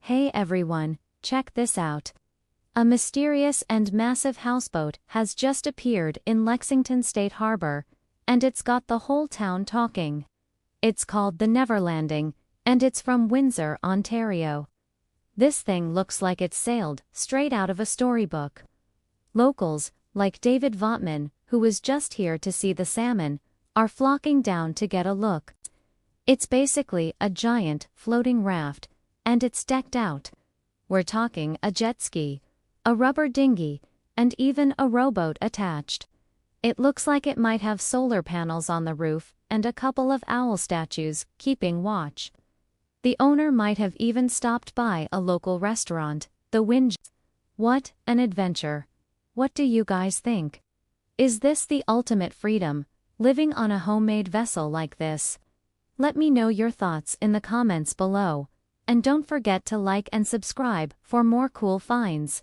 Hey everyone, check this out. A mysterious and massive houseboat has just appeared in Lexington State Harbor, and it's got the whole town talking. It's called the Neverlanding, and it's from Windsor, Ontario. This thing looks like it's sailed straight out of a storybook. Locals, like David Votman, who was just here to see the salmon, are flocking down to get a look. It's basically a giant floating raft, and it's decked out. We're talking a jet ski, a rubber dinghy, and even a rowboat attached. It looks like it might have solar panels on the roof and a couple of owl statues keeping watch. The owner might have even stopped by a local restaurant, the Wind. What an adventure! What do you guys think? Is this the ultimate freedom, living on a homemade vessel like this? Let me know your thoughts in the comments below, and don't forget to like and subscribe for more cool finds.